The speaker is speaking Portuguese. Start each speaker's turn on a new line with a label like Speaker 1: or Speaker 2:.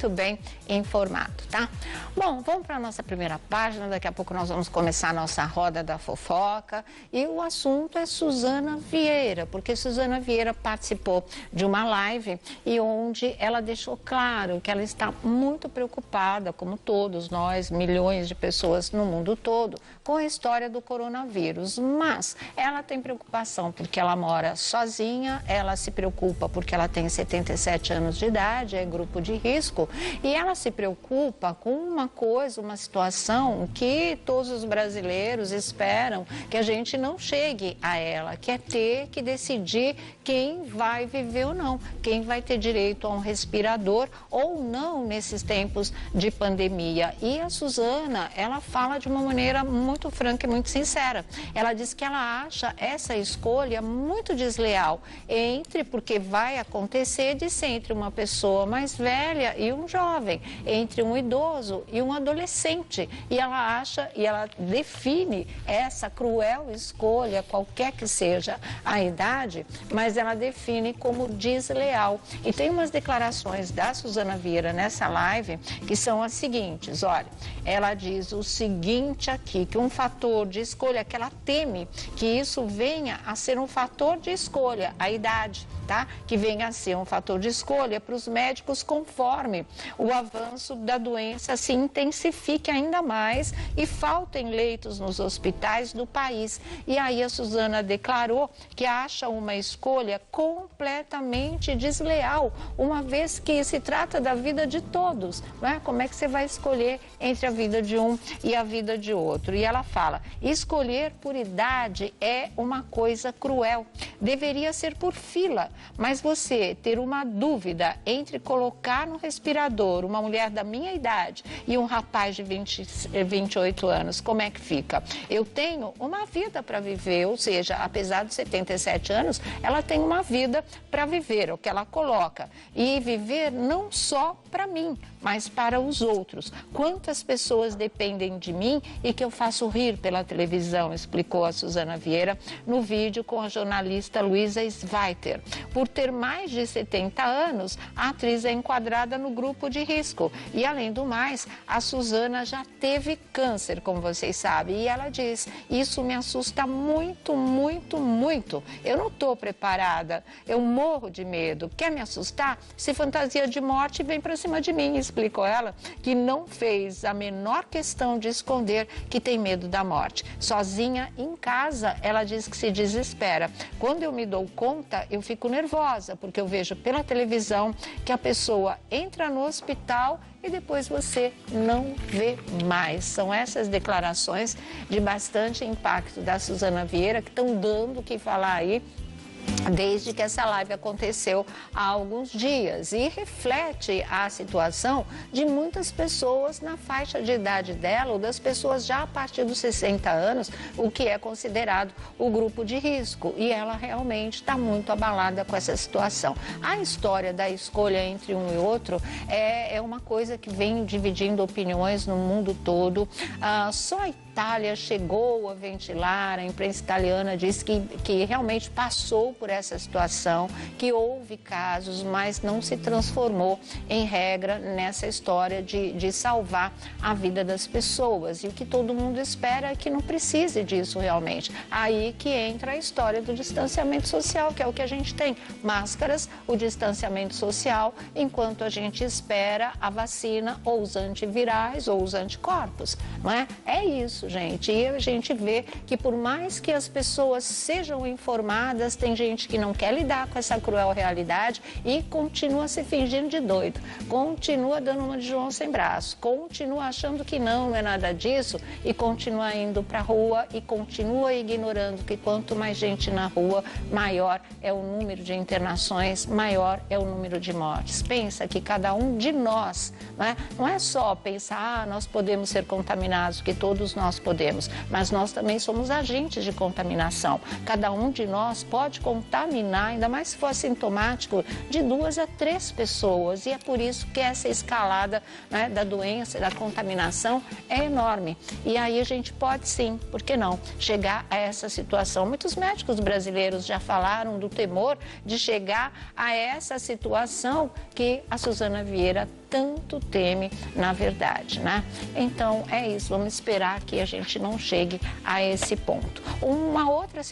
Speaker 1: muito bem informado, tá? Bom, vamos para a nossa primeira página, daqui a pouco nós vamos começar a nossa roda da fofoca e o assunto é Suzana Vieira, porque Suzana Vieira participou de uma live e onde ela deixou claro que ela está muito preocupada, como todos nós, milhões de pessoas no mundo todo, com a história do coronavírus, mas ela tem preocupação porque ela mora sozinha, ela se preocupa porque ela tem 77 anos de idade, é grupo de risco, e ela se preocupa com uma coisa, uma situação que todos os brasileiros esperam que a gente não chegue a ela, que é ter que decidir quem vai viver ou não, quem vai ter direito a um respirador ou não nesses tempos de pandemia. E a Suzana, ela fala de uma maneira muito franca e muito sincera. Ela diz que ela acha essa escolha muito desleal porque vai acontecer de ser entre uma pessoa mais velha e um jovem, entre um idoso e um adolescente. E ela acha e ela define essa cruel escolha, qualquer que seja a idade, mas ela define como desleal. E tem umas declarações da Suzana Vieira nessa live que são as seguintes, olha, ela diz o seguinte aqui, que um fator de escolha, que ela teme que isso venha a ser um fator de escolha, a idade, tá? Que venha a ser um fator de escolha para os médicos conforme o avanço da doença se intensifique ainda mais e faltem leitos nos hospitais do país. E aí a Suzana declarou que acha uma escolha completamente desleal, uma vez que se trata da vida de todos, né? Como é que você vai escolher entre a vida de um e a vida de outro? E ela fala, escolher por idade é uma coisa cruel, deveria ser por fila, mas você ter uma dúvida entre colocar no respirador uma mulher da minha idade e um rapaz de 28 anos, como é que fica? Eu tenho uma vida para viver, ou seja, apesar de 77 anos, ela tem uma vida para viver, é o que ela coloca. E viver não só para mim, mas para os outros. Quantas pessoas dependem de mim e que eu faço rir pela televisão, explicou a Suzana Vieira no vídeo com a jornalista Luísa Sveiter. Por ter mais de 70 anos, a atriz é enquadrada no grupo de risco. E, além do mais, a Suzana já teve câncer, como vocês sabem. E ela diz, isso me assusta muito, muito, muito. Eu não estou preparada, eu morro de medo. Quer me assustar? Se fantasia de morte, vem para cima de mim, explicou ela, que não fez a menor questão de esconder que tem medo da morte. Sozinha em casa, ela diz que se desespera. Quando eu me dou conta, eu fico nervosa, porque eu vejo pela televisão que a pessoa entra no hospital e depois você não vê mais. São essas declarações de bastante impacto da Suzana Vieira que estão dando o que falar aí desde que essa live aconteceu há alguns dias e reflete a situação de muitas pessoas na faixa de idade dela ou das pessoas já a partir dos 60 anos, o que é considerado o grupo de risco, e ela realmente está muito abalada com essa situação. A história da escolha entre um e outro é uma coisa que vem dividindo opiniões no mundo todo. Só a Itália chegou a ventilar, a imprensa italiana diz que realmente passou por essa situação, que houve casos, mas não se transformou em regra nessa história de salvar a vida das pessoas. E o que todo mundo espera é que não precise disso realmente. Aí que entra a história do distanciamento social, que é o que a gente tem. Máscaras, o distanciamento social, enquanto a gente espera a vacina ou os antivirais ou os anticorpos, não é? É isso, gente. E a gente vê que por mais que as pessoas sejam informadas, tem gente que não quer lidar com essa cruel realidade e continua se fingindo de doido, continua dando uma de João sem braço, continua achando que não é nada disso e continua indo para a rua e continua ignorando que quanto mais gente na rua, maior é o número de internações, maior é o número de mortes. Pensa que cada um de nós, não é só pensar, nós podemos ser contaminados, que todos nós podemos, mas nós também somos agentes de contaminação. Cada um de nós pode contaminar, ainda mais se for assintomático, de 2 a 3 pessoas. E é por isso que essa escalada, né, da doença, da contaminação é enorme. E aí a gente pode sim, por que não, chegar a essa situação. Muitos médicos brasileiros já falaram do temor de chegar a essa situação que a Suzana Vieira tanto teme, na verdade, né? Então, é isso. Vamos esperar que a gente não chegue a esse ponto. Uma outra situação